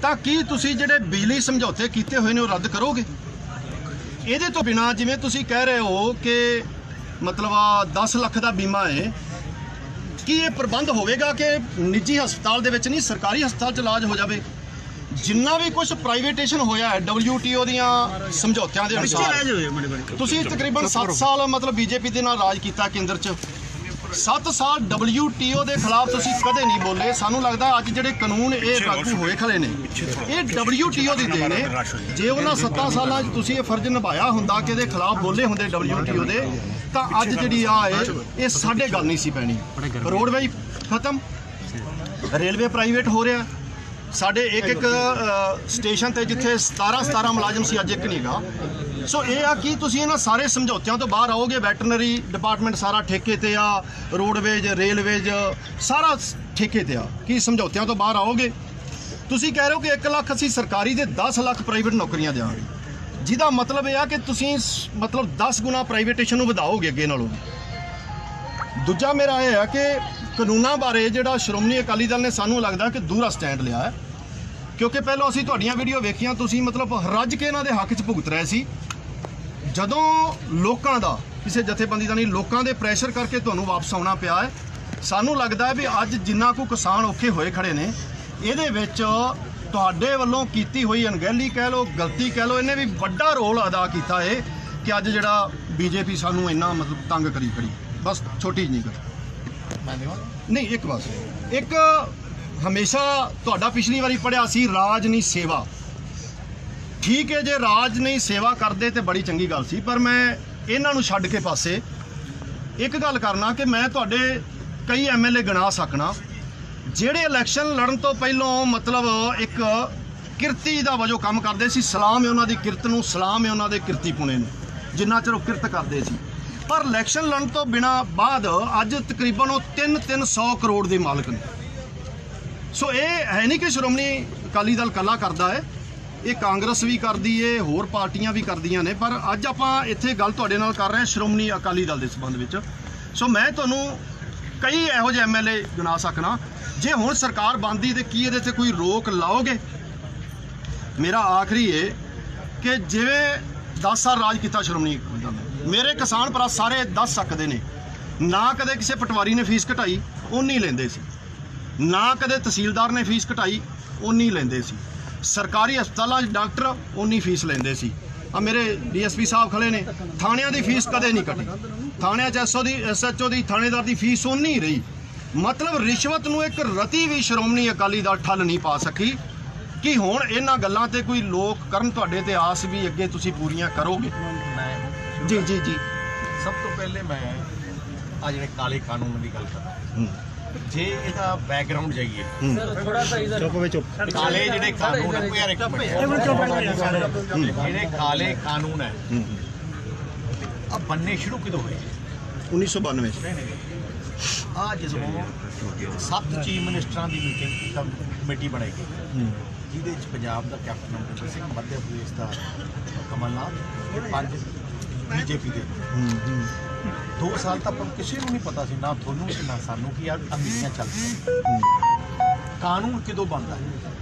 ਤਾਂ ਕੀ ਤੁਸੀਂ ਜਿਹੜੇ ਬਿਜਲੀ ਸਮਝੌਤੇ ਕੀਤੇ ਹੋਏ ਨੇ ਉਹ ਰੱਦ ਕਰੋਗੇ? ਇਹਦੇ ਤੋਂ ਬਿਨਾਂ ਜਿਵੇਂ ਤੁਸੀਂ ਕਹਿ ਰਹੇ ਹੋ ਕਿ मतलब 10 ਲੱਖ ਦਾ ਬੀਮਾ ਹੈ, ਕੀ ਇਹ ਪ੍ਰਬੰਧ ਹੋਵੇਗਾ ਕਿ ਨਿੱਜੀ ਹਸਪਤਾਲ ਦੇ ਵਿੱਚ ਨਹੀਂ ਸਰਕਾਰੀ ਹਸਪਤਾਲ 'ਚ ਇਲਾਜ ਹੋ ਜਾਵੇ? ਜਿੰਨਾ ਵੀ ਕੁਝ ਪ੍ਰਾਈਵੇਟੇਸ਼ਨ ਹੋਇਆ ਹੈ WTO ਦੀਆਂ ਸਮਝੌਤਿਆਂ ਦੇ ਅਨੁਸਾਰ, ਤੁਸੀਂ ਤਕਰੀਬਨ 7 ਸਾਲ मतलब बीजेपी ਦੇ ਨਾਲ ਰਾਜ ਕੀਤਾ ਕੇਂਦਰ 'ਚ, 7 ਸਾਲ WTO ਦੇ ਖਿਲਾਫ ਤੁਸੀਂ ਕਦੇ ਨਹੀਂ ਬੋਲੇ। ਸਾਨੂੰ ਲੱਗਦਾ ਅੱਜ ਜਿਹੜੇ ਕਾਨੂੰਨ ਇਹ ਲਾਗੂ ਹੋਏ ਖੜੇ ਨੇ ਇਹ WTO ਦੀ ਦੇਣ ਹੈ। ਜੇ ਉਹਨਾਂ 7 ਸਾਲਾਂ 'ਚ ਤੁਸੀਂ ਇਹ ਫਰਜ਼ ਨਿਭਾਇਆ ਹੁੰਦਾ ਕਿ ਇਹਦੇ ਖਿਲਾਫ ਬੋਲੇ ਹੁੰਦੇ WTO ਦੇ, ਤਾਂ ਅੱਜ ਜਿਹੜੀ ਆ ਇਹ ਸਾਡੇ ਗੱਲ ਨਹੀਂ ਸੀ ਪੈਣੀ। ਰੋਡਵੇਜ਼ ਖਤਮ, ਰੇਲਵੇ ਪ੍ਰਾਈਵੇਟ ਹੋ ਰਿਹਾ, ਸਾਡੇ ਇੱਕ ਸਟੇਸ਼ਨ ਤੇ ਜਿੱਥੇ 17 ਮੁਲਾਜ਼ਮ ਸੀ ਅੱਜ ਇੱਕ ਨਹੀਂ ਗਾ। ਸੋ ਇਹ ਆ ਕਿ ਤੁਸੀਂ ਇਹਨਾਂ ਸਾਰੇ ਸਮਝੌਤਿਆਂ ਤੋਂ ਬਾਹਰ ਆਓਗੇ। ਵੈਟਰਨਰੀ ਡਿਪਾਰਟਮੈਂਟ ਸਾਰਾ ਠੇਕੇ ਤੇ ਆ, ਰੋਡਵੇਜ਼ ਰੇਲਵੇਜ਼ ਸਾਰਾ ਠੇਕੇ ਤੇ ਆ। ਕੀ ਸਮਝੌਤਿਆਂ ਤੋਂ ਬਾਹਰ ਆਓਗੇ? ਤੁਸੀਂ ਕਹਿ ਰਹੇ ਹੋ ਕਿ 1 ਲੱਖ ਅਸੀਂ ਸਰਕਾਰੀ ਦੇ 10 ਲੱਖ ਪ੍ਰਾਈਵੇਟ ਨੌਕਰੀਆਂ ਦੇਵਾਂਗੇ, ਜਿਹਦਾ ਮਤਲਬ ਇਹ ਆ ਕਿ ਤੁਸੀਂ मतलब 10 ਗੁਣਾ ਪ੍ਰਾਈਵੇਟੇਸ਼ਨ ਨੂੰ ਵਧਾਓਗੇ ਅੱਗੇ ਨਾਲੋਂ। ਦੂਜਾ ਮੇਰਾ ਇਹ ਆ ਕਿ ਕਾਨੂੰਨਾਂ ਬਾਰੇ ਜਿਹੜਾ ਸ਼੍ਰੋਮਣੀ ਅਕਾਲੀ ਦਲ ਨੇ ਸਾਨੂੰ ਲੱਗਦਾ ਕਿ ਦੂਰਾ ਸਟੈਂਡ ਲਿਆ ਹੈ, ਕਿਉਂਕਿ ਪਹਿਲਾਂ ਅਸੀਂ ਤੁਹਾਡੀਆਂ ਵੀਡੀਓ ਵੇਖੀਆਂ, ਤੁਸੀਂ मतलब ਰੱਜ ਕੇ ਇਹਨਾਂ ਦੇ ਹੱਕ 'ਚ ਭੁਗਤ ਰਹੇ ਸੀ। ਜਦੋਂ ਲੋਕਾਂ ਦਾ ਕਿਸੇ ਜਥੇਬੰਦੀ ਦਾ ਨਹੀਂ, ਲੋਕਾਂ ਦੇ ਪ੍ਰੈਸ਼ਰ ਕਰਕੇ ਤੁਹਾਨੂੰ ਵਾਪਸ ਆਉਣਾ ਪਿਆ ਹੈ। ਸਾਨੂੰ ਲੱਗਦਾ ਵੀ ਅੱਜ ਜਿੰਨਾ ਕੁ ਕਿਸਾਨ ਔਖੇ ਹੋਏ ਖੜੇ ਨੇ, ਇਹਦੇ ਵਿੱਚ ਤੁਹਾਡੇ ਵੱਲੋਂ ਕੀਤੀ ਹੋਈ ਅਣਗਹਿਲੀ ਕਹਿ ਲਓ, ਗਲਤੀ ਕਹਿ ਲਓ, ਇਹਨੇ ਵੀ ਵੱਡਾ ਰੋਲ ਅਦਾ ਕੀਤਾ ਹੈ ਕਿ ਅੱਜ ਜਿਹੜਾ BJP ਸਾਨੂੰ ਇੰਨਾ मतलब ਤੰਗ ਕਰੀ ਖੜੀ। ਬਸ ਛੋਟੀ ਜਿਹੀ ਗੱਲ ਨਹੀਂ, ਇੱਕ ਬਸ ਇੱਕ ਹਮੇਸ਼ਾ ਤੁਹਾਡਾ ਪਿਛਲੀ ਵਾਰੀ ਪੜਿਆ ਸੀ ਰਾਜ ਨਹੀਂ ਸੇਵਾ। ਠੀਕ ਹੈ, ਜੇ ਰਾਜ ਨਹੀਂ ਸੇਵਾ ਕਰਦੇ ਤੇ ਬੜੀ ਚੰਗੀ ਗੱਲ ਸੀ, ਪਰ ਮੈਂ ਇਹਨਾਂ ਨੂੰ ਛੱਡ ਕੇ ਪਾਸੇ ਇੱਕ ਗੱਲ ਕਰਨਾ ਕਿ ਮੈਂ ਤੁਹਾਡੇ ਕਈ MLA ਗਿਣਾ ਸਕਣਾ ਜਿਹੜੇ ਇਲੈਕਸ਼ਨ ਲੜਨ ਤੋਂ ਪਹਿਲਾਂ मतलब ਇੱਕ ਕਿਰਤੀ ਦਾ ਵਜੋਂ ਕੰਮ ਕਰਦੇ ਸੀ। ਸਲਾਮ ਹੈ ਉਹਨਾਂ ਦੀ ਕਿਰਤ ਨੂੰ, ਸਲਾਮ ਹੈ ਉਹਨਾਂ ਦੇ ਕਿਰਤੀ ਪੁਣੇ ਨੂੰ, ਜਿੰਨਾ ਚਿਰ ਉਹ ਕਿਰਤ ਕਰਦੇ ਸੀ। ਪਰ ਇਲੈਕਸ਼ਨ ਲੜਨ ਤੋਂ ਬਿਨਾਂ ਬਾਅਦ ਅੱਜ ਤਕਰੀਬਨ ਉਹ 300 ਕਰੋੜ ਦੇ ਮਾਲਕ ਨੇ। ਸੋ ਇਹ ਹੈ ਨਹੀਂ ਕਿ ਸ਼੍ਰੋਮਣੀ ਅਕਾਲੀ ਦਲ ਇਕੱਲਾ ਕਰਦਾ ਹੈ, ਇਹ ਕਾਂਗਰਸ ਵੀ ਕਰਦੀ ਹੈ, ਹੋਰ ਪਾਰਟੀਆਂ ਵੀ ਕਰਦੀਆਂ ਨੇ। ਪਰ ਅੱਜ ਆਪਾਂ ਇੱਥੇ ਗੱਲ ਤੁਹਾਡੇ ਨਾਲ ਕਰ ਰਹੇ ਹਾਂ ਸ਼੍ਰੋਮਣੀ ਅਕਾਲੀ ਦਲ ਦੇ ਸੰਬੰਧ ਵਿੱਚ। ਸੋ ਮੈਂ ਤੁਹਾਨੂੰ ਕਈ ਇਹੋ ਜਿਹੇ MLA ਗਿਣਾ ਸਕਣਾ। ਜੇ ਹੁਣ ਸਰਕਾਰ ਬਣਦੀ ਤੇ ਕੀ ਇਹਦੇ 'ਤੇ ਕੋਈ ਰੋਕ ਲਾਓਗੇ? ਮੇਰਾ ਆਖਰੀ ਹੈ ਕਿ ਜਿਵੇਂ 10 ਸਾਲ ਰਾਜ ਕੀਤਾ ਸ਼੍ਰੋਮਣੀ ਅਕਾਲੀ ਦਲ ਨੇ, ਮੇਰੇ ਕਿਸਾਨ ਭਰਾ ਸਾਰੇ ਦੱਸ ਸਕਦੇ ਨੇ, ਨਾ ਕਦੇ ਕਿਸੇ ਪਟਵਾਰੀ ਨੇ ਫੀਸ ਘਟਾਈ, ਉਹ ਨਹੀਂ ਲੈਂਦੇ ਸੀ, ਨਾ ਕਦੇ ਤਹਿਸੀਲਦਾਰ ਨੇ ਫੀਸ ਘਟਾਈ, ਉਹ ਨਹੀਂ ਲੈਂਦੇ ਸੀ, ਸਰਕਾਰੀ ਹਸਪਤਾਲਾਂ 'ਚ ਡਾਕਟਰ ਉਨੀ ਫੀਸ ਲੈਂਦੇ ਸੀ। ਆ ਮੇਰੇ DSP ਸਾਹਿਬ ਖੜੇ ਨੇ, ਥਾਣਿਆਂ ਦੀ ਫੀਸ ਕਦੇ ਨਹੀਂ ਘਟੀ, ਥਾਣਿਆਂ 'ਚ SHO ਦੀ ਥਾਣੇਦਾਰ ਦੀ ਫੀਸ ਉਨੀ ਰਹੀ। मतलब ਰਿਸ਼ਵਤ ਨੂੰ ਇੱਕ ਰਤੀ ਵੀ ਸ਼੍ਰੋਮਣੀ ਅਕਾਲੀ ਦਲ ਠੱਲ ਨਹੀਂ ਪਾ ਸਕੀ। ਕਿ ਹੁਣ ਇਹਨਾਂ ਗੱਲਾਂ ਤੇ ਕੋਈ ਲੋਕ ਕਰਨ, ਤੁਹਾਡੇ ਤੇ ਆਸ ਵੀ ਅੱਗੇ ਤੁਸੀਂ ਪੂਰੀਆਂ ਕਰੋਗੇ? ਜੀ ਜੀ ਜੀ। ਸਭ ਤੋਂ ਪਹਿਲੇ ਮੈਂ ਆ ਜਿਹੜੇ ਕਾਲੇ ਕਾਨੂੰਨ ਦੀ ਗੱਲ ਕਰਾਂ, ਜੇ ਇਹਦਾ ਬੈਕਗ੍ਰਾਉਂਡ ਜਾਈਏ, ਕਾਲੇ ਜਿਹੜੇ ਕਾਨੂੰਨ ਹੈ, ਜਿਹੜੇ ਕਾਲੇ ਕਾਨੂੰਨ ਹੈ ਆ ਬੰਨੇ ਸ਼ੁਰੂ ਕਿਦੋਂ ਹੋਏ? 1992 ਆ ਜਦੋਂ 7 ਚੀਫ ਮਿਨਿਸਟਰਾਂ ਦੀ ਮੀਟਿੰਗ ਕਮੇਟੀ ਬਣਾਈ ਗਈ, ਜਿਹਦੇ ਵਿੱਚ ਪੰਜਾਬ ਦਾ ਕੈਪਟਨ ਅਮਰਿੰਦਰ ਸਿੰਘ, ਮੱਧ ਪ੍ਰਦੇਸ਼ ਦਾ ਕਮਲਨਾਥ, ਇਹ 5 BJP ਦੇ। 2 ਸਾਲ ਤੱਕ ਕਿਸੇ ਨੂੰ ਨਹੀਂ ਪਤਾ ਸੀ, ਨਾ ਤੁਹਾਨੂੰ ਤੇ ਨਾ ਸਾਨੂੰ, ਕਿ ਯਾਰ ਅਮੀਰੀਆਂ ਚੱਲਦੀਆਂ। ਕਾਨੂੰਨ ਕਿਦੋਂ ਬਣਦਾ ਹੈ?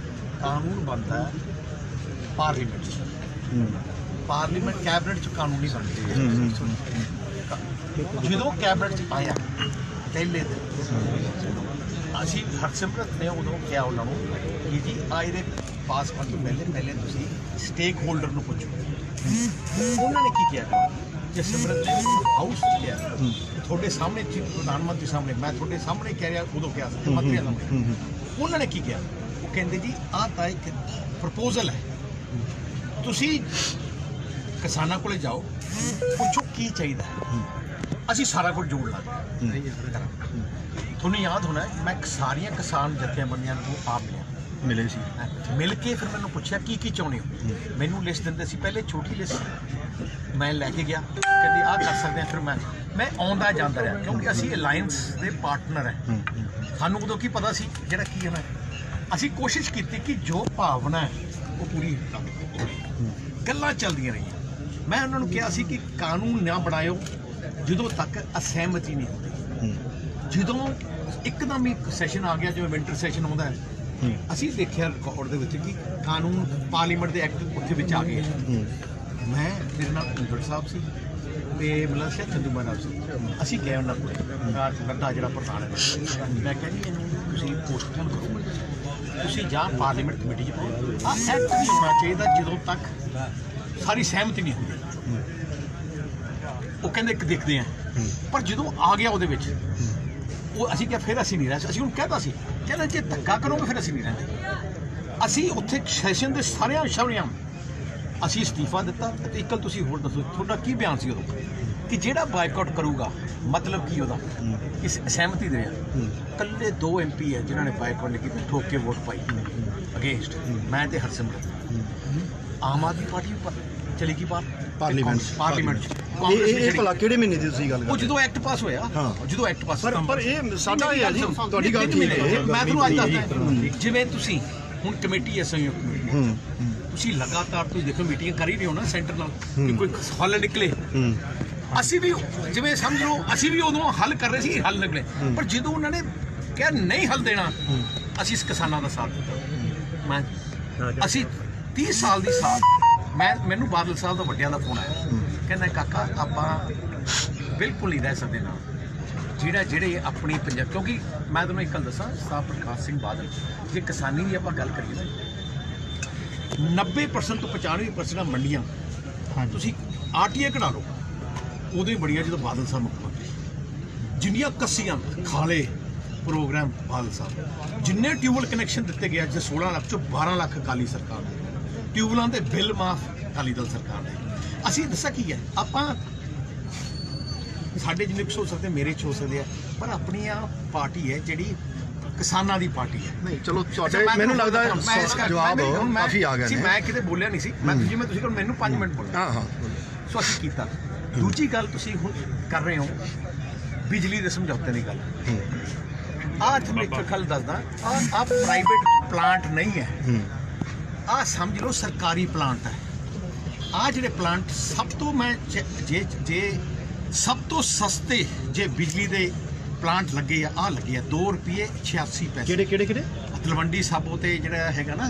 ਕਾਨੂੰਨ ਬਣਦਾ ਹੈ ਪਾਰਲੀਮੈਂਟ 'ਚ। ਪਾਰਲੀਮੈਂਟ ਕੈਬਨਿਟ 'ਚ ਕਾਨੂੰਨ ਨਹੀਂ ਬਣਦੇ। ਜਦੋਂ ਕੈਬਨਿਟ 'ਚ ਆਇਆ ਪਹਿਲੇ ਦਿਨ ਅਸੀਂ ਹਰਸਿਮਰਤ ਨੇ ਉਦੋਂ ਕਿਹਾ ਉਹਨਾਂ ਨੂੰ ਕਿ ਜੀ ਆ ਇਹਦੇ ਪਾਸ ਕਰਨ ਤੋਂ ਪਹਿਲੇ ਤੁਸੀਂ ਸਟੇਕ ਹੋਲਡਰ ਨੂੰ ਪੁੱਛੋ। ਉਹਨਾਂ ਨੇ ਕੀ ਕਿਹਾ ਕਿ ਸਿਮਰਤ ਨੇ ਹਾਊਸ 'ਚ ਕਿਹਾ, ਤੁਹਾਡੇ ਸਾਹਮਣੇ ਪ੍ਰਧਾਨ ਮੰਤਰੀ ਸਾਹਮਣੇ, ਮੈਂ ਤੁਹਾਡੇ ਸਾਹਮਣੇ ਕਹਿ ਰਿਹਾ, ਉਦੋਂ ਕਿਹਾ ਸੀ ਮੰਤਰੀਆਂ ਸਾਹਮਣੇ। ਉਹਨਾਂ ਨੇ ਕੀ ਕਿਹਾ? ਉਹ ਕਹਿੰਦੇ ਜੀ ਆਹ ਤਾਂ ਇੱਕ ਪ੍ਰਪੋਜ਼ਲ ਹੈ, ਤੁਸੀਂ ਕਿਸਾਨਾਂ ਕੋਲੇ ਜਾਓ, ਪੁੱਛੋ ਕੀ ਚਾਹੀਦਾ, ਅਸੀਂ ਸਾਰਾ ਕੁਝ ਜੋੜ ਲਾਂਗੇ। ਤੁਹਾਨੂੰ ਯਾਦ ਹੋਣਾ ਮੈਂ ਸਾਰੀਆਂ ਕਿਸਾਨ ਜਥੇਬੰਦੀਆਂ ਨੂੰ ਆਪ ਮਿਲੇ ਸੀ, ਮਿਲ ਕੇ ਫਿਰ ਮੈਨੂੰ ਪੁੱਛਿਆ ਕੀ ਕੀ ਚਾਹੁੰਦੇ ਹੋ। ਮੈਨੂੰ ਲਿਸਟ ਦਿੰਦੇ ਸੀ, ਪਹਿਲੇ ਛੋਟੀ ਲਿਸਟ ਮੈਂ ਲੈ ਕੇ ਗਿਆ, ਕਹਿੰਦੀ ਆਹ ਕਰ ਸਕਦੇ ਹਾਂ। ਫਿਰ ਮੈਂ ਆਉਂਦਾ ਜਾਂਦਾ ਰਿਹਾ, ਕਿਉਂਕਿ ਅਸੀਂ ਅਲਾਇੰਸ ਦੇ ਪਾਰਟਨਰ ਹੈ। ਸਾਨੂੰ ਉਦੋਂ ਕੀ ਪਤਾ ਸੀ ਜਿਹੜਾ ਕੀ ਹੈ ਨਾ, ਅਸੀਂ ਕੋਸ਼ਿਸ਼ ਕੀਤੀ ਕਿ ਜੋ ਭਾਵਨਾ ਹੈ ਉਹ ਪੂਰੀ ਗੱਲਾਂ ਚੱਲਦੀਆਂ ਰਹੀਆਂ। ਮੈਂ ਉਹਨਾਂ ਨੂੰ ਕਿਹਾ ਸੀ ਕਿ ਕਾਨੂੰਨ ਨਾ ਬਣਾਇਓ ਜਦੋਂ ਤੱਕ ਅਸਹਿਮਤੀ ਨਹੀਂ ਹੁੰਦੀ। ਜਦੋਂ ਇੱਕਦਮ ਹੀ ਸੈਸ਼ਨ ਆ ਗਿਆ, ਜਿਵੇਂ ਵਿੰਟਰ ਸੈਸ਼ਨ ਆਉਂਦਾ ਹੈ, ਅਸੀਂ ਦੇਖਿਆ ਰਿਕਾਰਡ ਦੇ ਵਿੱਚ ਕਿ ਕਾਨੂੰਨ ਪਾਰਲੀਮੈਂਟ ਦੇ ਐਕਟ ਉੱਥੇ ਵਿੱਚ ਆ ਗਏ। ਮੈਂ ਮੇਰੇ ਨਾਲ ਕੁੰਦੜ ਸਾਹਿਬ ਸੀ ਤੇ ਮਤਲਬ ਸ਼ਾਇਦ ਚੰਦੂ ਮਹਾਰਾਜ ਸੀ, ਅਸੀਂ ਗਏ ਉਹਨਾਂ ਕੋਲ ਬੰਦਾ ਜਿਹੜਾ ਪ੍ਰਧਾਨ ਹੈ। ਮੈਂ ਕਹਿੰਦੀ ਇਹਨੂੰ ਤੁਸੀਂ ਪੋਸਟਪੋਨ ਕਰੋ, ਤੁਸੀਂ ਜਾਂ ਪਾਰਲੀਮੈਂਟ ਕਮੇਟੀ 'ਚ ਪਾਓ। ਆਹ ਐਕਟ ਨਹੀਂ ਹੋਣਾ ਚਾਹੀਦਾ ਜਦੋਂ ਤੱਕ ਸਾਰੀ ਸਹਿਮਤੀ ਨਹੀਂ ਹੁੰਦੀ। ਉਹ ਕਹਿੰਦੇ ਇੱਕ ਦੇਖਦੇ ਆ, ਪਰ ਜਦੋਂ ਆ ਗਿਆ ਉਹਦੇ ਵਿੱਚ ਉਹ ਅਸੀਂ ਕਿਹਾ ਫਿਰ ਅਸੀਂ ਨਹੀਂ ਰਹਿ। ਅਸੀਂ ਉਹਨੂੰ ਕਹਿਤਾ ਸੀ, ਕਹਿੰਦਾ ਜੇ ਧੱਕਾ ਕਰੋਗੇ ਫਿਰ ਅਸੀਂ ਨਹੀਂ ਰਹਿੰਦੇ। ਅਸੀਂ ਉੱਥੇ ਸੈਸ਼ਨ ਦੇ ਸਾਰਿਆਂ ਸਾਹਮਣੇ ਅਸੀਂ ਅਸਤੀਫਾ ਦਿੱਤਾ। ਤੇ ਇੱਕ ਤੁਸੀਂ ਹੋਰ ਦੱਸੋ ਤੁਹਾਡਾ ਕੀ ਬਿਆਨ ਸੀ ਉਦੋਂ ਕਿ ਜਿਹੜਾ ਬਾਈਕਾਟ ਕਰੂਗਾ ਮਤਲਬ ਕੀ ਉਹਦਾ ਇਸ ਸਹਿਮਤੀ ਦੇ ਇਕੱਲੇ 2 MP ਹੈ ਜਿਨ੍ਹਾਂ ਨੇ ਬਾਈਕਾਟ ਨਹੀਂ ਕੀਤਾ, ਠੋਕ ਕੇ ਵੋਟ ਪਾਈ ਅਗੇਂਸਟ, ਮੈਂ ਤੇ ਹਰਸਿਮਰਤ। ਆਮ ਆਦਮੀ ਪਾਰਟੀ ਚਲੀ ਗਈ ਪਾਰਲੀਮੈਂਟ ਇਹ ਭਲਾ ਕਿਹੜੇ ਮਹੀਨੇ ਦੀ ਤੁਸੀਂ ਗੱਲ ਕਰ ਰਹੇ ਹੋ? ਉਹ ਜਦੋਂ ਐਕਟ ਪਾਸ ਹੋਇਆ, ਜਦੋਂ ਐਕਟ ਪਾਸ ਪਰ ਇਹ ਸਾਡਾ ਇਹ ਹੈ ਜੀ, ਤੁਹਾਡੀ ਗੱਲ ਠੀਕ ਹੈ। ਮੈਂ ਤੁਹਾਨੂੰ ਅੱਜ ਦੱਸਦਾ, ਜਿਵੇਂ ਤੁਸੀਂ ਹੁਣ ਕਮੇਟੀ ਹੈ ਸੰਯੁਕਤ ਕਮੇਟੀ, ਤੁਸੀਂ ਲਗਾਤਾਰ ਤੁਸੀਂ ਦੇਖੋ ਮੀਟਿੰਗ ਕਰ ਹੀ ਰਹੇ ਹੋ ਨਾ ਸੈਂਟਰ ਨਾਲ ਕਿ ਕੋਈ ਹੱਲ ਨਿਕਲੇ। ਅਸੀਂ ਵੀ ਜਿਵੇਂ ਸਮਝ ਲਓ ਅਸੀਂ ਵੀ ਉਦੋਂ ਹੱਲ ਕਰ ਰਹੇ ਸੀ, ਹੱਲ ਨਿਕਲੇ। ਪਰ ਜਦੋਂ ਉਹਨਾਂ ਨੇ ਕਿਹਾ ਨਹੀਂ ਹੱਲ ਦੇਣਾ, ਅਸੀਂ ਇਸ ਕਿਸਾਨਾਂ ਦਾ ਸਾਥ ਦਿੱਤਾ। ਅਸੀਂ 30 ਸਾਲ ਦੀ ਸਾਥ ਮੈਨੂੰ ਬਾਦਲ ਸਾਹਿਬ ਦਾ ਵੱਡਿਆਂ ਦਾ ਫੋਨ ਆਇਆ, ਕਹਿੰਦਾ ਕਾਕਾ ਆਪਾਂ ਬਿਲਕੁਲ ਨਹੀਂ ਰਹਿ ਸਕਦੇ ਨਾਲ ਜਿਹੜੇ ਆਪਣੀ ਪੰਜਾਬ, ਕਿਉਂਕਿ ਮੈਂ ਤੁਹਾਨੂੰ ਇੱਕ ਗੱਲ ਦੱਸਾਂ, ਸਰਦਾਰ ਪ੍ਰਕਾਸ਼ ਸਿੰਘ ਬਾਦਲ ਜੇ ਕਿਸਾਨੀ ਦੀ ਆਪਾਂ ਗੱਲ ਕਰੀਏ 90% ਤੋਂ 95% ਮੰਡੀਆਂ ਤੁਸੀਂ RTI ਕਢਾ ਲਓ, ਉਦੋਂ ਹੀ ਬੜੀਆਂ ਜਦੋਂ ਬਾਦਲ ਸਾਹਿਬ ਮੁੱਖ ਮੰਤਰੀ। ਜਿੰਨੀਆਂ ਕੱਸੀਆਂ ਖਾਲੇ ਪ੍ਰੋਗਰਾਮ ਬਾਦਲ ਸਾਹਿਬ, ਜਿੰਨੇ ਟਿਊਬਵੈਲ ਕਨੈਕਸ਼ਨ ਦਿੱਤੇ ਗਏ ਅੱਜ 16 ਲੱਖ ਚੋਂ 12 ਲੱਖ ਅਕਾਲੀ ਸਰਕਾਰ ਦੇ, ਟਿਊਬਵੈਲਾਂ ਦੇ ਬਿੱਲ ਮਾਫ ਅਕਾਲੀ ਦਲ ਸਰਕਾਰ ਦੇ। ਅਸੀਂ ਦੱਸਿਆ ਕੀ ਹੈ, ਆਪਾਂ ਸਾਡੇ ਜਿੰਨੇ ਕੁ ਹੋ ਸਕਦੇ ਮੇਰੇ 'ਚ ਹੋ ਸਕਦੇ ਆ, ਪਰ ਆਪਣੀ ਆ ਪਾਰਟੀ ਹੈ ਜਿਹੜੀ ਕਿਸਾਨਾਂ ਦੀ ਪਾਰਟੀ ਹੈ। ਨਹੀਂ ਚਲੋ ਤੁਹਾਡੇ ਮੈਨੂੰ ਲੱਗਦਾ ਜਵਾਬ ਕਾਫੀ ਆ ਗਿਆ ਨੇ। ਮੈਂ ਕਿਤੇ ਬੋਲਿਆ ਨਹੀਂ ਸੀ, ਮੈਂ ਜਿਵੇਂ ਤੁਸੀਂ ਕੋਲ ਮੈਨੂੰ 5 ਮਿੰਟ ਬੋਲਿਆ। ਹਾਂ ਸੋ ਅਸੀਂ ਕੀਤਾ। ਦੂਜੀ ਗੱਲ ਤੁਸੀਂ ਹੁਣ ਕਰ ਰਹੇ ਹੋ ਬਿਜਲੀ ਦੇ ਸਮਝੌਤੇ ਦੀ ਗੱਲ। ਆਹ ਤੁਹਾਨੂੰ ਇੱਕ ਗੱਲ ਦੱਸਦਾ, ਆਹ ਪ੍ਰਾਈਵੇਟ ਪਲਾਂਟ ਨਹੀਂ ਹੈ, ਆਹ ਸਮਝ ਲਓ ਸਰਕਾਰੀ ਪਲਾਂਟ ਹੈ। ਆਹ ਜਿਹੜੇ ਪਲਾਂਟ ਸਭ ਤੋਂ ਮੈਂ ਜੇ ਸਭ ਤੋਂ ਸਸਤੇ ਜੇ ਬਿਜਲੀ ਦੇ ਪਲਾਂਟ ਲੱਗੇ ਆ, ਆਹ ਲੱਗੇ ਆ 2 ਰੁਪਏ 86 ਪੈਸੇ। ਕਿਹੜੇ ਤਲਵੰਡੀ ਸਾਬੋ ਤੇ ਜਿਹੜਾ ਹੈਗਾ ਨਾ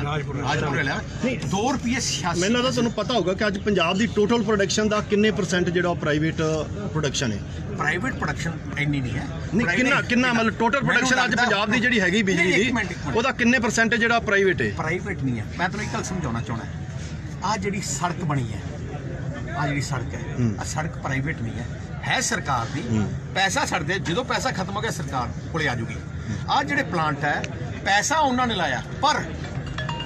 ਰਾਜਪੁਰ ਵਾਲਾ 2 ਰੁਪਏ 86। ਮੈਨੂੰ ਲੱਗਦਾ ਤੁਹਾਨੂੰ ਪਤਾ ਹੋਊਗਾ ਕਿ ਅੱਜ ਪੰਜਾਬ ਦੀ ਟੋਟਲ ਪ੍ਰੋਡਕਸ਼ਨ ਦਾ ਕਿੰਨੇ % ਜਿਹੜਾ ਪ੍ਰਾਈਵੇਟ ਪ੍ਰੋਡਕਸ਼ਨ ਹੈ? ਪ੍ਰਾਈਵੇਟ ਪ੍ਰੋਡਕਸ਼ਨ ਇੰਨੀ ਨਹੀਂ ਹੈ। ਨਹੀਂ ਕਿੰਨਾ ਮਤਲਬ ਟੋਟਲ ਪ੍ਰੋਡਕਸ਼ਨ ਅੱਜ ਪੰਜਾਬ ਦੀ ਜਿਹੜੀ ਹੈਗੀ ਬਿਜਲੀ ਦੀ, ਉਹਦਾ ਕਿੰਨੇ % ਜਿਹੜਾ ਪ੍ਰਾਈਵੇਟ ਹੈ? ਪ੍ਰਾਈਵੇਟ ਨਹੀਂ ਹੈ। ਮੈਂ ਤੁਹਾਨੂੰ ਇੱਕ ਗੱਲ ਸਮਝਾਉਣਾ ਚਾਹੁੰਦਾ, ਆਹ ਜਿਹੜੀ ਸੜਕ ਬਣੀ ਹੈ, ਆਹ ਜਿਹੜੀ ਸੜਕ ਹੈ, ਆਹ ਸੜਕ ਪ੍ਰਾਈਵੇਟ ਨਹੀਂ ਹੈ ਸਰਕਾਰ ਦੀ। ਪੈਸਾ ਛੱਡਦੇ, ਜਦੋਂ ਪੈਸਾ ਖਤਮ ਹੋ ਗਿਆ ਸਰਕਾਰ ਕੋਲੇ ਆ ਜੂਗੀ। ਆਹ ਜਿਹੜੇ ਪਲਾਂਟ ਹੈ ਪੈਸਾ ਉਹਨਾਂ ਨੇ ਲਾਇਆ, ਪਰ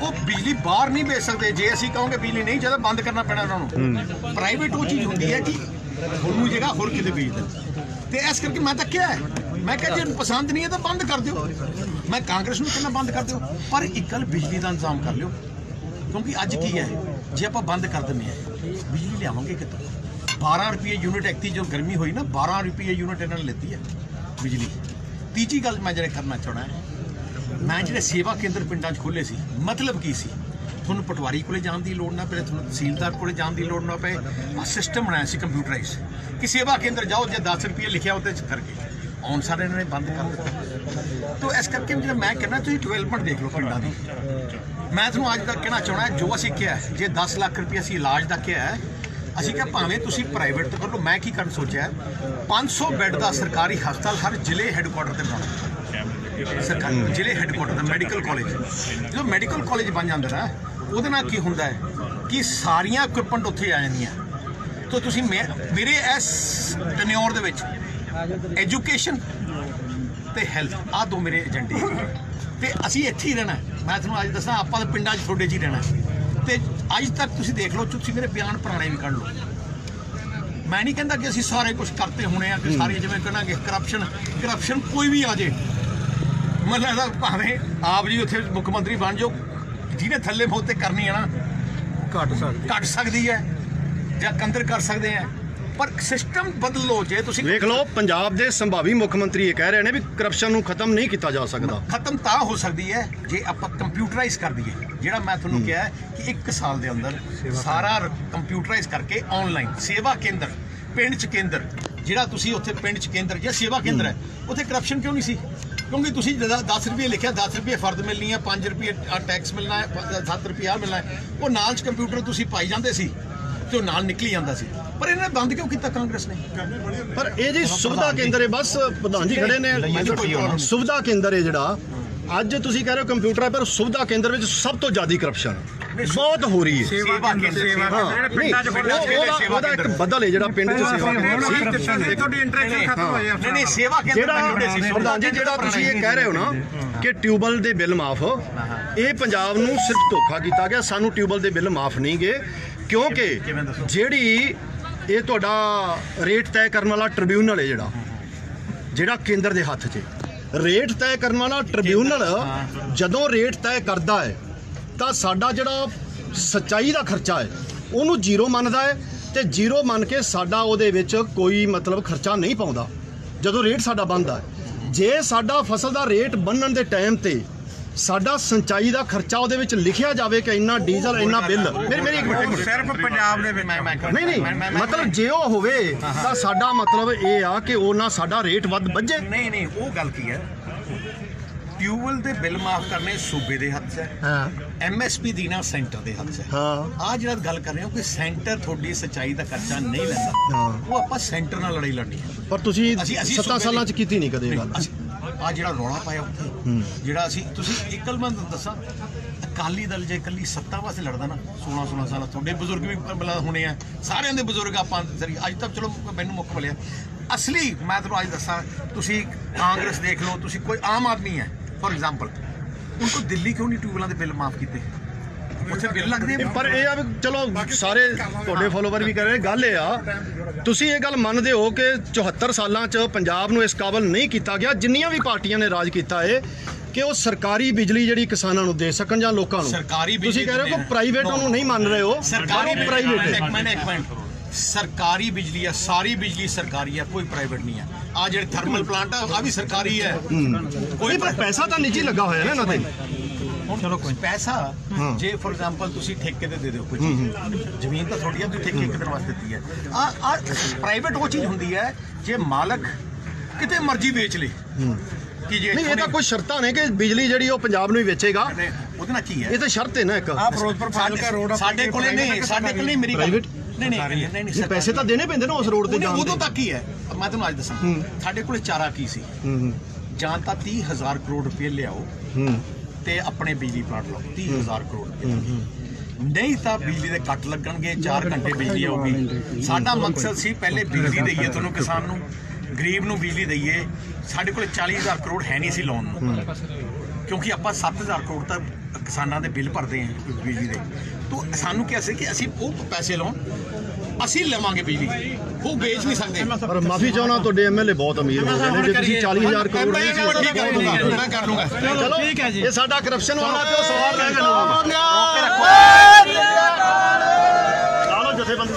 ਉਹ ਬਿਜਲੀ ਬਾਹਰ ਨਹੀਂ ਵੇਚ ਸਕਦੇ। ਜੇ ਅਸੀਂ ਕਹੋਗੇ ਬਿਜਲੀ ਨਹੀਂ ਜਦੋਂ ਬੰਦ ਕਰਨਾ ਪੈਣਾ ਉਹਨਾਂ ਨੂੰ। ਪ੍ਰਾਈਵੇਟ ਉਹ ਚੀਜ਼ ਹੁੰਦੀ ਹੈ ਕਿ ਹੋਰ ਜਗ੍ਹਾ ਹੋਰ ਕਿਤੇ ਵੇਚ ਦੇ। ਤੇ ਇਸ ਕਰਕੇ ਮੈਂ ਤਾਂ ਕਿਹਾ, ਮੈਂ ਕਿਹਾ ਜੇ ਪਸੰਦ ਨਹੀਂ ਹੈ ਤਾਂ ਬੰਦ ਕਰ ਦਿਓ। ਮੈਂ ਕਾਂਗਰਸ ਨੂੰ ਕਹਿੰਦਾ ਬੰਦ ਕਰ ਦਿਓ, ਪਰ ਇੱਕ ਗੱਲ ਬਿਜਲੀ ਦਾ ਇੰਤਜ਼ਾਮ ਕਰ ਲਿਓ, ਕਿਉਂਕਿ ਅੱਜ ਕੀ ਹੈ ਜੇ ਆਪਾਂ ਬੰਦ ਕਰ ਦਿੰਦੇ ਹਾਂ ਬਿਜਲੀ ਲਿਆਵਾਂਗੇ ਕਿੱਥੋਂ? 12 ਰੁਪਏ ਯੂਨਿਟ ਐਕਤੀ ਜੋ ਗਰਮੀ ਹੋਈ ਨਾ, 12 ਰੁਪਏ ਯੂਨਿਟ ਇਹਨਾਂ ਨੇ ਲੈਤੀ ਹੈ ਬਿਜਲੀ। ਤੀਜੀ ਗੱਲ ਮੈਂ ਜਿਹੜੇ ਕਰਨਾ ਚਾਹੁੰਦਾ, ਮੈਂ ਜਿਹੜੇ ਸੇਵਾ ਕੇਂਦਰ ਪਿੰਡਾਂ 'ਚ ਖੋਲ੍ਹੇ ਸੀ, ਮਤਲਬ ਕੀ ਸੀ? ਤੁਹਾਨੂੰ ਪਟਵਾਰੀ ਕੋਲੇ ਜਾਣ ਦੀ ਲੋੜ ਨਾ ਪਏ, ਤੁਹਾਨੂੰ ਤਹਿਸੀਲਦਾਰ ਕੋਲੇ ਜਾਣ ਦੀ ਲੋੜ ਨਾ ਪਏ। ਆਹ ਸਿਸਟਮ ਬਣਾਇਆ ਸੀ ਕੰਪਿਊਟਰਾਈਜ਼ ਕਿ ਸੇਵਾ ਕੇਂਦਰ ਜਾਓ, ਜੇ 10 ਰੁਪਏ ਲਿਖਿਆ ਉਹਦੇ 'ਚ ਕਰਕੇ ਆਉਣ ਸਾਰੇ ਇਹਨਾਂ ਨੇ ਬੰਦ ਕਰ ਦਿੱਤਾ। ਤਾਂ ਇਸ ਕਰਕੇ ਜਿਹੜਾ ਮੈਂ ਕਹਿੰਦਾ ਤੁਸੀਂ ਡਿਵੈਲਪਮੈਂਟ ਦੇਖ ਲਓ ਪਿੰਡਾਂ ਦੀ। ਮੈਂ ਤੁਹਾਨੂੰ ਅੱਜ ਤੱਕ ਕਹਿਣਾ ਚਾਹੁੰਦਾ, ਜੋ ਅਸੀਂ ਕਿਹਾ ਜੇ 10 ਲੱਖ ਰੁਪਏ ਅਸੀਂ ਇਲਾਜ ਦਾ ਕਿਹਾ, ਅਸੀਂ ਕਿਹਾ ਭਾਵੇਂ ਤੁਸੀਂ ਪ੍ਰਾਈਵੇਟ ਤੋਂ ਕਰ ਲਓ। ਮੈਂ ਕੀ ਕਰਨ ਸੋਚਿਆ, 500 ਬੈੱਡ ਦਾ ਸਰਕਾਰੀ ਹਸਪਤਾਲ ਹਰ ਜ਼ਿਲ੍ਹੇ ਹੈੱਡਕੁਆਟਰ ਤੇ ਬਣਾਉਣਾ। ਸਰਕਾਰੀ ਜ਼ਿਲ੍ਹੇ ਹੈੱਡਕੁਆਟਰ ਦਾ ਮੈਡੀਕਲ ਕਾਲਜ, ਜਦੋਂ ਮੈਡੀਕਲ ਕਾਲਜ ਬਣ ਜਾਂਦਾ ਨਾ, ਉਹਦੇ ਨਾਲ ਕੀ ਹੁੰਦਾ ਹੈ ਕਿ ਸਾਰੀਆਂ ਇਕਵਿਪਮੈਂਟ ਉੱਥੇ ਆ ਜਾਂਦੀਆਂ। ਤਾਂ ਤੁਸੀਂ ਮੇਰੇ ਇਸ ਟੈਨਿਓਰ ਦੇ ਵਿੱਚ ਐਜੂਕੇਸ਼ਨ ਤੇ ਹੈਲਥ, ਆਹ 2 ਮੇਰੇ ਏਜੰਡੇ ਤੇ ਅਸੀਂ ਇੱਥੇ ਹੀ ਰਹਿਣਾ। ਮੈਂ ਤੁਹਾਨੂੰ ਅੱਜ ਦੱਸਾਂ, ਆਪਾਂ ਤਾਂ ਪਿੰਡਾਂ 'ਚ ਤੁਹਾਡੇ 'ਚ ਹੀ ਰਹਿਣਾ। ਤੇ ਅੱਜ ਤੱਕ ਤੁਸੀਂ ਦੇਖ ਲਓ, ਤੁਸੀਂ ਮੇਰੇ ਬਿਆਨ ਪੁਰਾਣੇ ਵੀ ਕੱਢ ਲਓ। ਮੈਂ ਨਹੀਂ ਕਹਿੰਦਾ ਕਿ ਅਸੀਂ ਸਾਰੇ ਕੁਝ ਕਰਤੇ ਹੋਣੇ ਆ, ਕਿ ਸਾਰੇ ਜਿਵੇਂ ਕਹਾਂਗੇ ਕਰਪਸ਼ਨ ਕੋਈ ਵੀ ਆ ਜੇ, ਮਤਲਬ ਭਾਵੇਂ ਆਪ ਜੀ ਉੱਥੇ ਮੁੱਖ ਮੰਤਰੀ ਬਣ ਜਾਓ, ਜਿਹਨੇ ਥੱਲੇ ਬਹੁਤ ਤੇ ਕਰਨੀ ਹੈ ਨਾ ਘਟ ਸਕਦੀ ਹੈ ਜਾਂ ਕੰਦਰ ਕਰ ਸਕਦੇ ਆ, ਪਰ ਸਿਸਟਮ ਬਦਲ ਲਓ। ਜੇ ਤੁਸੀਂ ਵੇਖ ਲਓ, ਪੰਜਾਬ ਦੇ ਸੰਭਾਵੀ ਮੁੱਖ ਮੰਤਰੀ ਇਹ ਕਹਿ ਰਹੇ ਨੇ ਵੀ ਕਰਪਸ਼ਨ ਨੂੰ ਖਤਮ ਨਹੀਂ ਕੀਤਾ ਜਾ ਸਕਦਾ। ਖਤਮ ਤਾਂ ਹੋ ਸਕਦੀ ਹੈ ਜੇ ਆਪਾਂ ਕੰਪਿਊਟਰਾਈਜ਼ ਕਰ ਦਈਏ। ਜਿਹੜਾ ਮੈਂ ਤੁਹਾਨੂੰ ਕਿਹਾ ਕਿ 1 ਸਾਲ ਦੇ ਅੰਦਰ ਸਾਰਾ ਕੰਪਿਊਟਰਾਈਜ਼ ਕਰਕੇ ਆਨਲਾਈਨ ਸੇਵਾ ਕੇਂਦਰ ਪਿੰਡ 'ਚ ਕੇਂਦਰ, ਜਿਹੜਾ ਤੁਸੀਂ ਉੱਥੇ ਪਿੰਡ 'ਚ ਕੇਂਦਰ ਜਾਂ ਸੇਵਾ ਕੇਂਦਰ ਹੈ, ਉੱਥੇ ਕਰਪਸ਼ਨ ਕਿਉਂ ਨਹੀਂ ਸੀ? क्योंकि तुसी 10 रुपये लिखा 10 रुपये फर्द मिलनी है 5 रुपये टैक्स मिलना है 7 रुपये आ मिलना है वो नाल च कंप्यूटर तुसी पाई जाते सी तो नाल निकली जाता सी पर इन्हें बंद क्यों किया कांग्रेस ने पर ये जी सुविधा केंद्र है बस प्रधान जी खड़े ने सुविधा केंद्र है जिहड़ा ਅੱਜ ਤੁਸੀਂ ਕਹਿ ਰਹੇ ਹੋ ਕੰਪਿਊਟਰ ਹੈ ਪਰ ਸੁਵਿਧਾ ਕੇਂਦਰ ਵਿੱਚ ਸਭ ਤੋਂ ਜ਼ਿਆਦਾ ਕਰਪਸ਼ਨ ਬਹੁਤ ਹੋ ਰਹੀ ਹੈ ਸੇਵਾ ਕੇਂਦਰ ਪਿੰਡਾਂ 'ਚ ਉਹਦਾ ਇੱਕ ਬਦਲ ਹੈ ਜਿਹੜਾ ਪਿੰਡ 'ਚ ਸੇਵਾ ਤੁਹਾਡੀ ਇੰਟਰੈਕਸ਼ਨ ਖਤਮ ਹੋਈ ਆ ਨਹੀਂ ਸੇਵਾ ਕੇਂਦਰ ਜਿਹੜਾ ਪ੍ਰਧਾਨ ਜੀ ਜਿਹੜਾ ਤੁਸੀਂ ਇਹ ਕਹਿ ਰਹੇ ਹੋ ਨਾ ਕਿ ਟਿਊਬਲ ਦੇ ਬਿੱਲ ਮਾਫ ਇਹ ਪੰਜਾਬ ਨੂੰ ਸਿਰਫ ਧੋਖਾ ਕੀਤਾ ਗਿਆ ਸਾਨੂੰ ਟਿਊਬਲ ਦੇ ਬਿੱਲ ਮਾਫ ਨਹੀਂ ਗਏ ਕਿਉਂਕਿ ਜਿਹੜੀ ਇਹ ਤੁਹਾਡਾ ਰੇਟ ਤੈਅ ਕਰਨ ਵਾਲਾ ਟ੍ਰਿਬਿਊਨਲ ਹੈ ਜਿਹੜਾ ਕੇਂਦਰ ਦੇ ਹੱਥ 'ਚ ਰੇਟ ਤੈਅ ਕਰਨ ਵਾਲਾ ਟ੍ਰਿਬਿਊਨਲ ਜਦੋਂ ਰੇਟ ਤੈਅ ਕਰਦਾ ਹੈ ਤਾਂ ਸਾਡਾ ਜਿਹੜਾ ਸੱਚਾਈ ਦਾ ਖਰਚਾ ਹੈ ਉਹਨੂੰ ਜ਼ੀਰੋ ਮੰਨਦਾ ਹੈ ਤੇ ਜ਼ੀਰੋ ਮੰਨ ਕੇ ਸਾਡਾ ਉਹਦੇ ਵਿੱਚ ਕੋਈ ਮਤਲਬ ਖਰਚਾ ਨਹੀਂ ਪਾਉਂਦਾ ਜਦੋਂ ਰੇਟ ਸਾਡਾ ਬਣਦਾ ਜੇ ਸਾਡਾ ਫਸਲ ਦਾ ਰੇਟ ਬਣਨ ਦੇ ਟਾਈਮ ਤੇ ਸਾਡਾ ਸਿੰਚਾਈ ਦਾ ਖਰਚਾ ਉਹਦੇ ਵਿੱਚ ਲਿਖਿਆ ਜਾਵੇ ਕਿ ਇੰਨਾ ਡੀਜ਼ਲ ਇੰਨਾ ਬਿੱਲ ਮੇਰੀ ਇੱਕ ਮਿੰਟ ਸਿਰਫ ਪੰਜਾਬ ਦੇ ਵਿੱਚ ਨਹੀਂ ਮਤਲਬ ਜੇ ਉਹ ਹੋਵੇ ਤਾਂ ਸਾਡਾ ਮਤਲਬ ਇਹ ਆ ਕਿ ਉਹ ਨਾ ਸਾਡਾ ਰੇਟ ਵੱਧ ਵੱਜੇ ਨਹੀਂ ਉਹ ਗੱਲ ਕੀ ਹੈ ਟਿਊਬਲ ਦੇ ਬਿੱਲ ਮਾਫ ਕਰਨੇ ਸੂਬੇ ਦੇ ਹੱਥ 'ਚ ਹੈ ਹਾਂ ਐਮਐਸਪੀ ਦੀ ਨਾ ਸੈਂਟਰ ਦੇ ਹੱਥ 'ਚ ਹੈ ਹਾਂ ਆ ਜਿਹੜਾ ਗੱਲ ਕਰ ਰਹੇ ਹੋ ਕਿ ਸੈਂਟਰ ਤੁਹਾਡੀ ਸਿੰਚਾਈ ਦਾ ਖਰਚਾ ਨਹੀਂ ਲੈਂਦਾ ਉਹ ਆਪਾਂ ਸੈਂਟਰ ਨਾਲ ਲੜਾਈ ਲੜਨੀ ਹੈ ਪਰ ਤੁਸੀਂ 7 ਸਾਲਾਂ 'ਚ ਕੀਤੀ ਨਹੀਂ ਕਦੇ ਗੱਲ ਆ ਜਿਹੜਾ ਰੌਲਾ ਪਾਇਆ ਉੱਥੇ ਜਿਹੜਾ ਅਸੀਂ ਤੁਸੀਂ ਇਕੱਲ ਮੈਂ ਦੱਸਾਂ ਅਕਾਲੀ ਦਲ ਜੇ ਇਕੱਲੀ ਸੱਤਾ ਵਾਸਤੇ ਲੜਦਾ ਨਾ 16 ਸਾਲ ਤੁਹਾਡੇ ਬਜ਼ੁਰਗ ਵੀ ਹੋਣੇ ਆ ਸਾਰਿਆਂ ਦੇ ਬਜ਼ੁਰਗ ਆਪਾਂ ਅੱਜ ਤੱਕ ਚਲੋ ਮੈਨੂੰ ਮੁੱਖ ਬੋਲਿਆ ਅਸਲੀ ਮੈਂ ਤੁਹਾਨੂੰ ਅੱਜ ਦੱਸਾਂ ਤੁਸੀਂ ਕਾਂਗਰਸ ਦੇਖ ਲਓ ਤੁਸੀਂ ਕੋਈ ਆਮ ਆਦਮੀ ਹੈ ਫॉर एग्जांपल उनको दिल्ली क्यों नहीं ट्यूबवेलों के बिल माफ किए ਉੱਥੇ ਬਿੱਲ ਲੱਗਦੇ ਪਰ ਇਹ ਆ ਵੀ ਚਲੋ ਸਾਰੇ ਤੁਹਾਡੇ ਫੋਲੋਵਰ ਵੀ ਕਰ ਰਹੇ ਗੱਲ ਇਹ ਆ ਤੁਸੀਂ ਇਹ ਗੱਲ ਮੰਨਦੇ ਹੋ ਕਿ 74 ਸਾਲਾਂ 'ਚ ਪੰਜਾਬ ਨੂੰ ਇਸ ਕਾਬਲ ਨਹੀਂ ਕੀਤਾ ਗਿਆ ਜਿੰਨੀਆਂ ਵੀ ਪਾਰਟੀਆਂ ਨੇ ਰਾਜ ਕੀਤਾ ਹੈ ਕਿ ਉਹ ਸਰਕਾਰੀ ਬਿਜਲੀ ਜਿਹੜੀ ਕਿਸਾਨਾਂ ਨੂੰ ਦੇ ਸਕਣ ਜਾਂ ਲੋਕਾਂ ਨੂੰ ਤੁਸੀਂ ਕਹਿ ਰਹੇ ਹੋ ਕਿ ਪ੍ਰਾਈਵੇਟ ਉਹਨੂੰ ਨਹੀਂ ਮੰਨ ਰਹੇ ਹੋ ਸਰਕਾਰੀ ਪ੍ਰਾਈਵੇਟ ਇੱਕ ਮਿੰਟ ਸਰਕਾਰੀ ਬਿਜਲੀ ਹੈ ਸਾਰੀ ਬਿਜਲੀ ਸਰਕਾਰੀ ਹੈ ਕੋਈ ਪ੍ਰਾਈਵੇਟ ਨਹੀਂ ਹੈ ਆ ਜਿਹੜੇ ਥਰਮਲ ਪਲਾਂਟ ਆ ਵੀ ਸਰਕਾਰੀ ਹੈ ਕੋਈ ਪਰ ਪੈਸਾ ਤਾਂ ਨਿੱਜੀ ਲੱਗਾ ਹੋਇਆ ਨਾ ਇਹਨਾਂ ਤੇ ਚਲੋ ਕੋਈ ਪੈਸਾ ਜੇ ਫॉर एग्जांपल ਤੁਸੀਂ ਠੇਕੇ ਤੇ ਦੇ ਦਿਓ ਕੋਈ ਜ਼ਮੀਨ ਤਾਂ ਥੋੜੀ ਆ ਤੁਸੀਂ ਠੇਕੇ ਕਿਤੇ ਵਾਸਤੇ ਦਿੱਤੀ ਹੈ ਆ ਪ੍ਰਾਈਵੇਟ ਉਹ ਚੀਜ਼ ਹੁੰਦੀ ਹੈ ਜੇ ਮਾਲਕ ਕਿਤੇ ਮਰਜ਼ੀ ਵੇਚ ਲੇ ਕਿ ਜੇ ਨਹੀਂ ਇਹ ਤਾਂ ਕੋਈ ਸ਼ਰਤਾਂ ਨੇ ਕਿ ਬਿਜਲੀ ਜਿਹੜੀ ਉਹ ਪੰਜਾਬ ਨੂੰ ਹੀ ਵੇਚੇਗਾ ਉਹਦੇ ਨਾਲ ਕੀ ਹੈ ਇਹ ਤਾਂ ਸ਼ਰਤ ਹੈ ਨਾ ਇੱਕ ਆ ਫਿਰੋਜ਼ਪੁਰ ਫਾਜ਼ਿਲਕਾ ਰੋਡ ਸਾਡੇ ਕੋਲੇ ਨਹੀਂ ਮੇਰੀ ਗੱਲ ਨਹੀਂ ਪੈਸੇ ਤਾਂ ਦੇਣੇ ਪੈਂਦੇ ਨਾ ਉਸ ਰੋਡ ਤੇ ਜਾਣ ਉਦੋਂ ਤੱਕ ਹੀ ਹੈ ਮੈਂ ਤੁਹਾਨੂੰ ਅੱਜ ਦੱਸਾਂ ਸਾਡੇ ਕੋਲੇ ਚਾਰਾ ਕੀ ਸੀ ਜਾਂ ਤਾਂ 30,000 ਕਰੋੜ ਰੁਪਏ ਲਿਆਓ ਤੇ ਆਪਣੇ ਬਿਜਲੀ ਪਲਾਂਟ ਲਾਓ 30,000 ਕਰੋੜ ਨਹੀਂ ਤਾਂ ਬਿਜਲੀ ਦੇ ਕੱਟ ਲੱਗਣਗੇ 4 ਘੰਟੇ ਬਿਜਲੀ ਆਊਗੀ ਸਾਡਾ ਮਕਸਦ ਸੀ ਪਹਿਲੇ ਬਿਜਲੀ ਦਈਏ ਤੁਹਾਨੂੰ ਕਿਸਾਨ ਨੂੰ ਗਰੀਬ ਨੂੰ ਬਿਜਲੀ ਦਈਏ ਸਾਡੇ ਕੋਲ 40,000 ਕਰੋੜ ਹੈ ਨਹੀਂ ਸੀ ਲੋਨ ਨੂੰ ਕਿਉਂਕਿ ਆਪਾਂ 7,000 ਕਰੋੜ ਤਾਂ ਕਿਸਾਨਾਂ ਦੇ ਬਿੱਲ ਭਰਦੇ ਹਾਂ ਬਿਜਲੀ ਦੇ ਤਾਂ ਸਾਨੂੰ ਕਿਹਾ ਸੀ ਕਿ ਅਸੀਂ ਉਹ ਪੈਸੇ ਲਾਉਣ ਅਸੀਂ ਲਵਾਂਗੇ ਬਿਜਲੀ ਉਹ ਵੇਚ ਨਹੀਂ ਸਕਦੇ ਪਰ ਮਾਫੀ ਚਾਹਣਾ ਤੁਹਾਡੇ ਐਮਐਲਏ ਬਹੁਤ ਅਮੀਰ ਹੋ ਗਏ ਨੇ ਜੇ ਤੁਸੀਂ 40,000 ਕਰੋੜ ਨਹੀਂ ਸੀ ਮੈਂ ਕਰ ਲੂੰਗਾ ਚਲੋ ਠੀਕ ਹੈ ਜੀ ਇਹ ਸਾਡਾ ਕਰਪਸ਼ਨ ਵਾਲਾ ਤੇ ਉਹ ਸਵਾਲ ਰਹਿ ਗਿਆ ਲਾਲੋ ਜਥੇਬੰਦੀ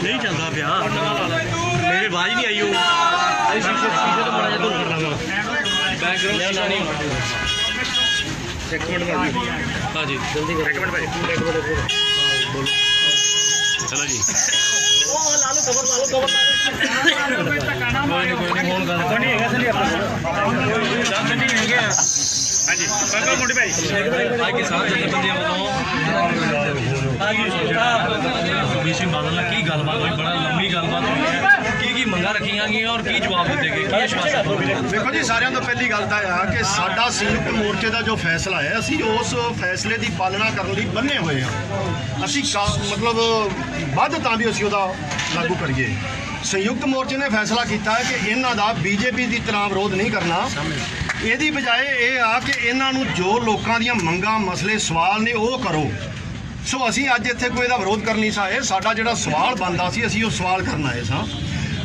नहीं चलता पिया मेरी आवाज नहीं आई तो बड़ा दूर कर लगा हाँ जी जल्दी चलो जी बादल ने की गलबात हुई बड़ा लंबी गलबात हुई की मंगा रखियां गईਆਂ और की जवाब ਦਿੱਤੇ ਦੇਖੋ ਜੀ ਸਾਰਿਆਂ ਤੋਂ ਪਹਿਲੀ ਗੱਲ ਤਾਂ ਆ ਕਿ ਸਾਡਾ ਸੰਯੁਕਤ ਮੋਰਚੇ ਦਾ ਜੋ ਫੈਸਲਾ ਹੈ ਅਸੀਂ ਉਸ ਫੈਸਲੇ ਦੀ ਪਾਲਣਾ ਕਰਨ ਲਈ ਬੰਨੇ ਹੋਏ ਹਾਂ ਅਸੀਂ ਮਤਲਬ ਵੱਧ ਤਾਂ ਵੀ ਅਸੀਂ ਉਹਦਾ ਲਾਗੂ ਕਰੀਏ ਸੰਯੁਕਤ ਮੋਰਚੇ ਨੇ ਫੈਸਲਾ ਕੀਤਾ ਹੈ ਕਿ ਇਹਨਾਂ ਦਾ ਬੀਜੇਪੀ ਦੀ ਤਰ੍ਹਾਂ ਵਿਰੋਧ ਨਹੀਂ ਕਰਨਾ ਇਹਦੀ ਬਜਾਏ ਇਹ ਆ ਕਿ ਇਹਨਾਂ ਨੂੰ ਜੋ ਲੋਕਾਂ ਦੀਆਂ ਮੰਗਾਂ ਮਸਲੇ ਸਵਾਲ ਨੇ ਉਹ ਕਰੋ ਸੋ ਅਸੀਂ ਅੱਜ ਇੱਥੇ ਕੋਈ ਇਹਦਾ ਵਿਰੋਧ ਕਰ ਨਹੀਂ ਸਾਏ ਸਾਡਾ ਜਿਹੜਾ ਸਵਾਲ ਬਣਦਾ ਸੀ ਅਸੀਂ ਉਹ ਸਵਾਲ ਕਰਨ ਆਏ ਸਾਂ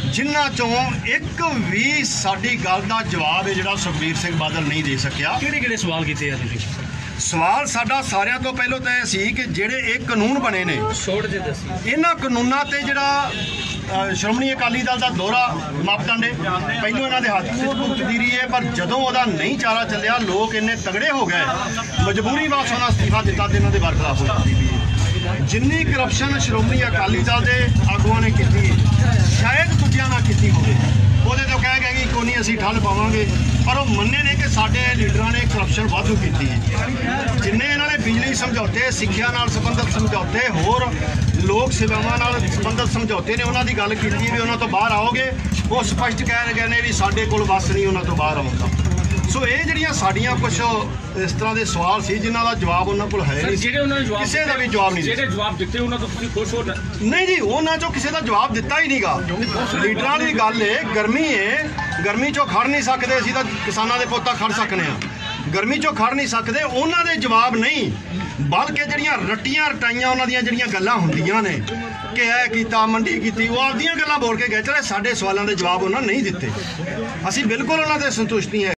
ਜਿਨ੍ਹਾਂ ਚੋਂ ਇੱਕ ਵੀ ਸਾਡੀ ਗੱਲ ਦਾ ਜਵਾਬ ਹੈ ਜਿਹੜਾ ਸੁਖਬੀਰ ਸਿੰਘ ਬਾਦਲ ਨਹੀਂ ਦੇ ਸਕਿਆ ਕਿਹੜੇ ਸਵਾਲ ਕੀਤੇ ਆ ਤੁਸੀਂ ਸਵਾਲ ਸਾਡਾ ਸਾਰਿਆਂ ਤੋਂ ਪਹਿਲਾਂ ਤਾਂ ਇਹ ਸੀ ਕਿ ਜਿਹੜੇ ਇਹ ਕਾਨੂੰਨ ਬਣੇ ਨੇ ਛੋੜ ਜੇ ਦੱਸੀ ਇਹਨਾਂ ਕਾਨੂੰਨਾਂ ਤੇ ਜਿਹੜਾ ਸ਼੍ਰੋਮਣੀ ਅਕਾਲੀ ਦਲ ਦਾ ਦੋਹਰਾ ਮਾਪਦੰਡ ਪਹਿਲੋਂ ਇਹਨਾਂ ਦੇ ਹੱਥ 'ਚ ਭੁਗਤਦੀ ਰਹੀ ਹੈ, ਪਰ ਜਦੋਂ ਉਹਦਾ ਨਹੀਂ ਚਾਰਾ ਚੱਲਿਆ ਲੋਕ ਇੰਨੇ ਤਗੜੇ ਹੋ ਗਏ, ਮਜਬੂਰੀ ਵਾਸ ਉਹਨਾਂ ਅਸਤੀਫਾ ਦਿੱਤਾ ਤੇ ਇਹਨਾਂ ਦੇ ਬਰਖਲਾਫ ਹੋ ਜਾਂਦੀ ਵੀ ਹੈ। ਜਿੰਨੀ ਕਰਪਸ਼ਨ ਸ਼੍ਰੋਮਣੀ ਅਕਾਲੀ ਦਲ ਦੇ ਆਗੂਆਂ ਨੇ ਕੀਤੀ ਸ਼ਾਇਦ ਦੂਜਿਆਂ ਨਾਲ ਕੀਤੀ ਹੋਵੇ, ਉਹਦੇ ਤੋਂ ਕਹਿ ਗਏ ਕਿ ਕੋਈ ਨਹੀਂ ਅਸੀਂ ਠੱਲ ਪਾਵਾਂਗੇ, ਪਰ ਉਹ ਮੰਨੇ ਨੇ ਕਿ ਸਾਡੇ ਲੀਡਰਾਂ ਨੇ ਕਰਪਸ਼ਨ ਵਾਧੂ ਕੀਤੀ ਹੈ। ਜਿੰਨੇ ਇਹਨਾਂ ਨੇ ਬਿਜਲੀ ਸਮਝੌਤੇ, ਸਿੱਖਿਆ ਨਾਲ ਸੰਬੰਧਿਤ ਸਮਝੌਤੇ, ਹੋਰ ਲੋਕ ਸੇਵਾਵਾਂ ਨਾਲ ਸੰਬੰਧਿਤ ਸਮਝੌਤੇ ਨੇ, ਉਹਨਾਂ ਦੀ ਗੱਲ ਕੀਤੀ ਵੀ ਉਹਨਾਂ ਤੋਂ ਬਾਹਰ ਆਓਗੇ, ਉਹ ਸਪਸ਼ਟ ਕਹਿ ਗਏ ਨੇ ਵੀ ਸਾਡੇ ਕੋਲ ਵੱਸ ਨਹੀਂ ਉਹਨਾਂ ਤੋਂ ਬਾਹਰ ਆਉਣ ਦਾ। ਸੋ ਇਹ ਜਿਹੜੀਆਂ ਸਾਡੀਆਂ ਕੁਝ ਇਸ ਤਰ੍ਹਾਂ ਦੇ ਸਵਾਲ ਸੀ ਜਿਨ੍ਹਾਂ ਦਾ ਜਵਾਬ ਉਹਨਾਂ ਕੋਲ ਹੈ ਨਹੀਂ, ਜਿਹੜੇ ਉਹਨਾਂ ਨੇ ਜਵਾਬ ਕਿਸੇ ਦਾ ਵੀ ਜਵਾਬ ਨਹੀਂ ਜਿਹੜੇ ਜਵਾਬ ਦਿੱਤੇ ਉਹਨਾਂ ਤੋਂ ਤੁਸੀਂ ਖੁਸ਼ ਹੋ? ਨਹੀਂ ਜੀ, ਉਹਨਾਂ ਚੋਂ ਕਿਸੇ ਦਾ ਜਵਾਬ ਦਿੱਤਾ ਹੀ ਨਹੀਂਗਾ। ਲੀਡਰਾਂ ਦੀ ਗੱਲ ਏ, ਗਰਮੀ ਏ, ਗਰਮੀ ਚੋਂ ਖੜ ਨਹੀਂ ਸਕਦੇ, ਅਸੀਂ ਤਾਂ ਕਿਸਾਨਾਂ ਦੇ ਪੁੱਤਾਂ ਖੜ ਸਕਨੇ ਆ, ਗਰਮੀ ਚੋਂ ਖੜ ਨਹੀਂ ਸਕਦੇ, ਉਹਨਾਂ ਦੇ ਜਵਾਬ ਨਹੀਂ, ਬਲਕਿ ਜਿਹੜੀਆਂ ਰੱਟੀਆਂ ਰਟਾਈਆਂ ਉਹਨਾਂ ਦੀਆਂ ਜਿਹੜੀਆਂ ਗੱਲਾਂ ਹੁੰਦੀਆਂ ਨੇ ਕਿ ਇਹ ਕੀਤਾ, ਮੰਡੀ ਕੀਤੀ, ਉਹ ਆਪਦੀਆਂ ਗੱਲਾਂ ਬੋਲ ਕੇ ਗਏ, ਚਲੇ ਸਾਡੇ ਸਵਾਲਾਂ ਦੇ ਜਵਾਬ ਉਹਨਾਂ ਨਹੀਂ ਦਿੱਤੇ। ਅਸੀਂ ਬਿਲਕੁਲ ਉਹਨਾਂ ਦੇ ਸੰਤੁਸ਼ਟ ਨਹੀਂ ਹੈ।